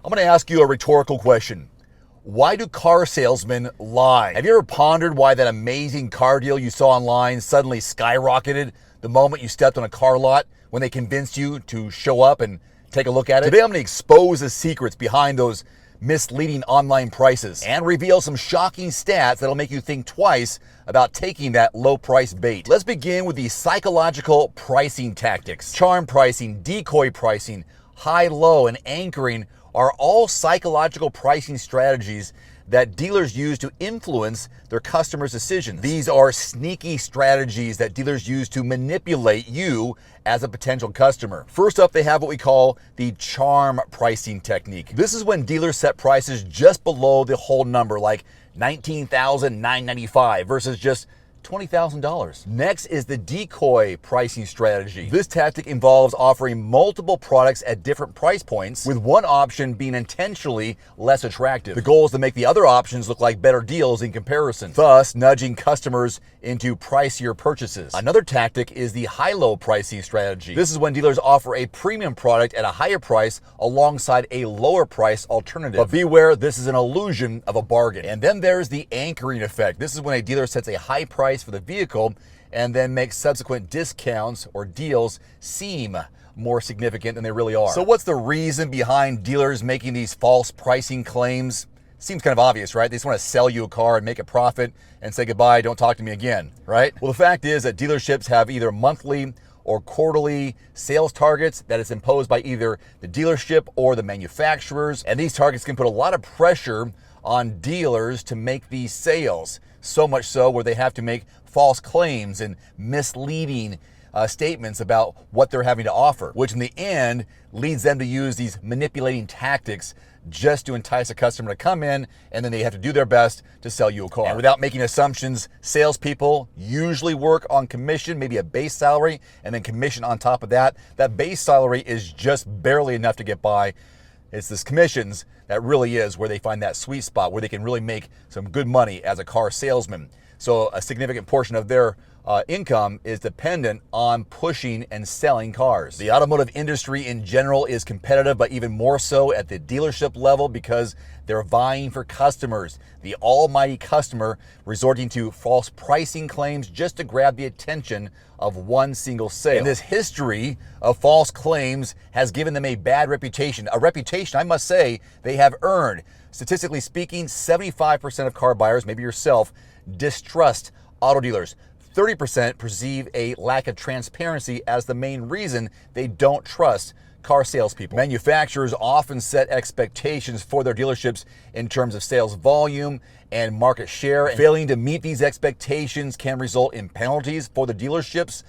I'm going to ask you a rhetorical question. Why do car salesmen lie? Have you ever pondered why that amazing car deal you saw online suddenly skyrocketed the moment you stepped on a car lot when they convinced you to show up and take a look at it? Today I'm going to expose the secrets behind those misleading online prices and reveal some shocking stats that'll make you think twice about taking that low price bait. Let's begin with the psychological pricing tactics. Charm pricing, decoy pricing, high-low, and anchoring are all psychological pricing strategies that dealers use to influence their customers' decisions. These are sneaky strategies that dealers use to manipulate you as a potential customer. First up, they have what we call the charm pricing technique. This is when dealers set prices just below the whole number, like $19,995 versus just $20,000. Next is the decoy pricing strategy. This tactic involves offering multiple products at different price points, with one option being intentionally less attractive. The goal is to make the other options look like better deals in comparison, thus nudging customers into pricier purchases. Another tactic is the high-low pricing strategy. This is when dealers offer a premium product at a higher price alongside a lower price alternative. But beware, this is an illusion of a bargain. And then there's the anchoring effect. This is when a dealer sets a high price for the vehicle and then makes subsequent discounts or deals seem more significant than they really are. So what's the reason behind dealers making these false pricing claims? Seems kind of obvious, right? They just want to sell you a car and make a profit and say goodbye, don't talk to me again, right? Well, the fact is that dealerships have either monthly or quarterly sales targets that is imposed by either the dealership or the manufacturers, and these targets can put a lot of pressure on dealers to make these sales. So much so where they have to make false claims and misleading statements about what they're having to offer, which in the end leads them to use these manipulating tactics just to entice a customer to come in, and then they have to do their best to sell you a car. And without making assumptions, salespeople usually work on commission, maybe a base salary, and then commission on top of that. That base salary is just barely enough to get by. It's this commissions that really is where they find that sweet spot where they can really make some good money as a car salesman. So a significant portion of their income is dependent on pushing and selling cars. The automotive industry in general is competitive, but even more so at the dealership level because they're vying for customers. The almighty customer resorting to false pricing claims just to grab the attention of one single sale. And this history of false claims has given them a bad reputation. A reputation, I must say, they have earned. Statistically speaking, 75% of car buyers, maybe yourself, distrust auto dealers. 30% perceive a lack of transparency as the main reason they don't trust car salespeople. Manufacturers often set expectations for their dealerships in terms of sales volume and market share. And failing to meet these expectations can result in penalties for the dealerships.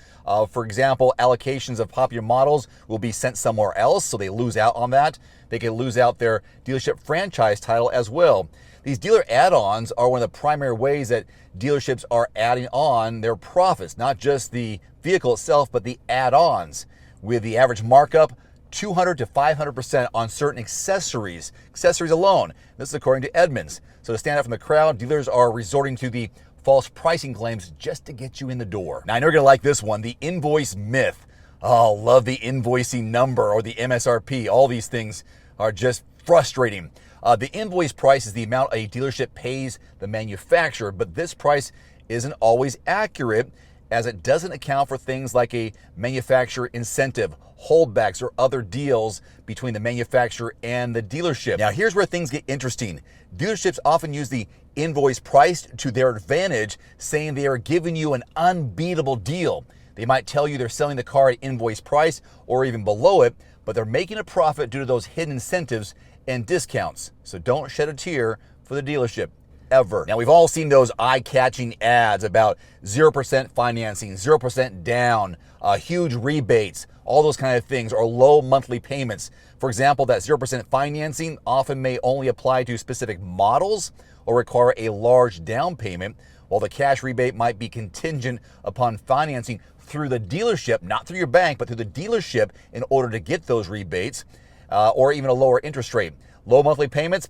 For example, allocations of popular models will be sent somewhere else, so they lose out on that. They can lose out their dealership franchise title as well. These dealer add-ons are one of the primary ways that dealerships are adding on their profits, not just the vehicle itself, but the add-ons, with the average markup 200 to 500% on certain accessories alone. This is according to Edmunds. So to stand out from the crowd, dealers are resorting to the false pricing claims just to get you in the door. Now I know you're gonna like this one, the invoice myth. Oh, love the invoicing number or the MSRP. All these things are just frustrating. The invoice price is the amount a dealership pays the manufacturer, but this price isn't always accurate as it doesn't account for things like a manufacturer incentive, holdbacks, or other deals between the manufacturer and the dealership. Now here's where things get interesting. Dealerships often use the invoice price to their advantage, saying they are giving you an unbeatable deal. They might tell you they're selling the car at invoice price or even below it, but they're making a profit due to those hidden incentives and discounts. So don't shed a tear for the dealership, ever. Now we've all seen those eye-catching ads about 0% financing, 0% down, huge rebates, all those kind of things, or low monthly payments. For example, that 0% financing often may only apply to specific models or require a large down payment, while the cash rebate might be contingent upon financing through the dealership, not through your bank, but through the dealership in order to get those rebates, or even a lower interest rate. Low monthly payments,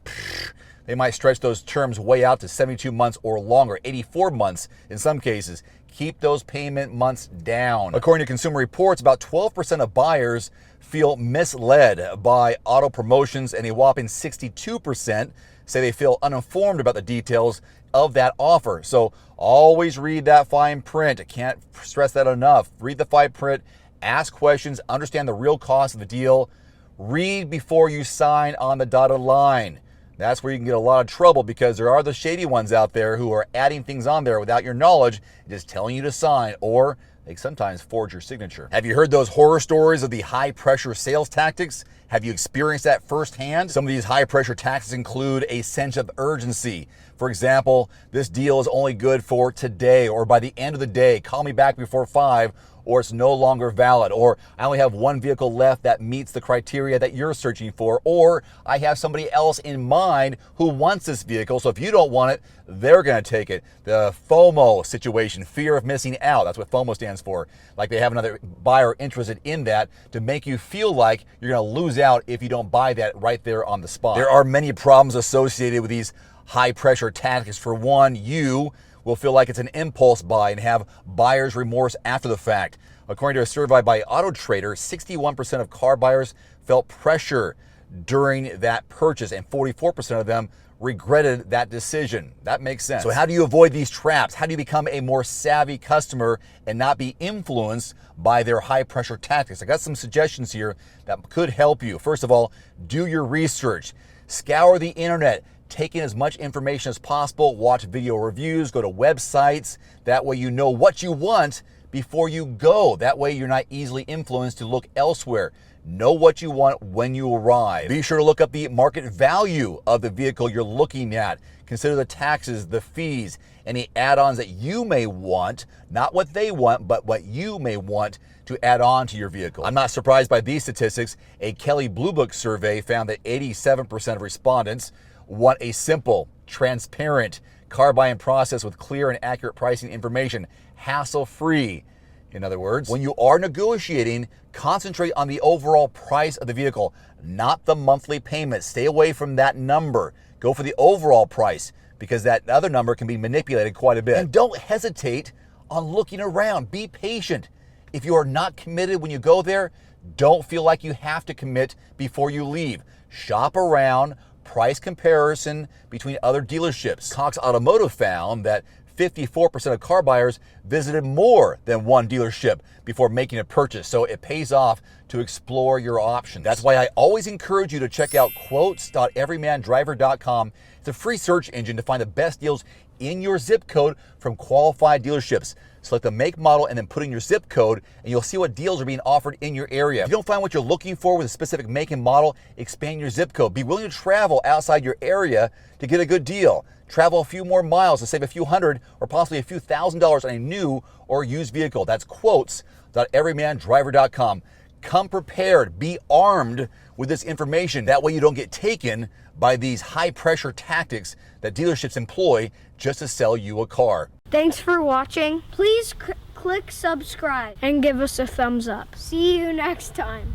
They might stretch those terms way out to 72 months or longer, 84 months in some cases. Keep those payment months down. According to Consumer Reports, about 12% of buyers feel misled by auto promotions, and a whopping 62% say they feel uninformed about the details of that offer. So always read that fine print. I can't stress that enough. Read the fine print, ask questions, understand the real cost of the deal. Read before you sign on the dotted line. That's where you can get a lot of trouble, because there are the shady ones out there who are adding things on there without your knowledge, just telling you to sign, or they sometimes forge your signature. Have you heard those horror stories of the high pressure sales tactics? Have you experienced that firsthand? Some of these high pressure tactics include a sense of urgency. For example, this deal is only good for today, or by the end of the day, call me back before 5, or it's no longer valid, or I only have one vehicle left that meets the criteria that you're searching for, or I have somebody else in mind who wants this vehicle, so if you don't want it, they're gonna take it. The FOMO situation, fear of missing out, that's what FOMO stands for. Like they have another buyer interested in that to make you feel like you're gonna lose out if you don't buy that right there on the spot. There are many problems associated with these high pressure tactics. For one, you will feel like it's an impulse buy and have buyer's remorse after the fact. According to a survey by Auto Trader, 61% of car buyers felt pressure during that purchase, and 44% of them regretted that decision. That makes sense. So how do you avoid these traps? How do you become a more savvy customer and not be influenced by their high pressure tactics? I got some suggestions here that could help you. First of all, do your research. Scour the internet. Take in as much information as possible, watch video reviews, go to websites. That way you know what you want before you go. That way you're not easily influenced to look elsewhere. Know what you want when you arrive. Be sure to look up the market value of the vehicle you're looking at. Consider the taxes, the fees, any add-ons that you may want, not what they want, but what you may want to add on to your vehicle. I'm not surprised by these statistics. A Kelley Blue Book survey found that 87% of respondents want a simple, transparent car buying process with clear and accurate pricing information, hassle-free. In other words, when you are negotiating, concentrate on the overall price of the vehicle, not the monthly payment. Stay away from that number. Go for the overall price, because that other number can be manipulated quite a bit. And don't hesitate on looking around. Be patient. If you are not committed when you go there, don't feel like you have to commit before you leave. Shop around. Price comparison between other dealerships. Cox Automotive found that 54% of car buyers visited more than one dealership before making a purchase, so it pays off to explore your options. That's why I always encourage you to check out quotes.everymandriver.com. It's a free search engine to find the best deals in your zip code from qualified dealerships. Select the make, model, and then put in your zip code, and you'll see what deals are being offered in your area. If you don't find what you're looking for with a specific make and model, expand your zip code. Be willing to travel outside your area to get a good deal. Travel a few more miles to save a few hundred or possibly a few $1,000s on a new or used vehicle. That's quotes.everymandriver.com. Come prepared. Be armed with this information. That way you don't get taken by these high pressure tactics that dealerships employ just to sell you a car. Thanks for watching. Please click subscribe and give us a thumbs up. See you next time.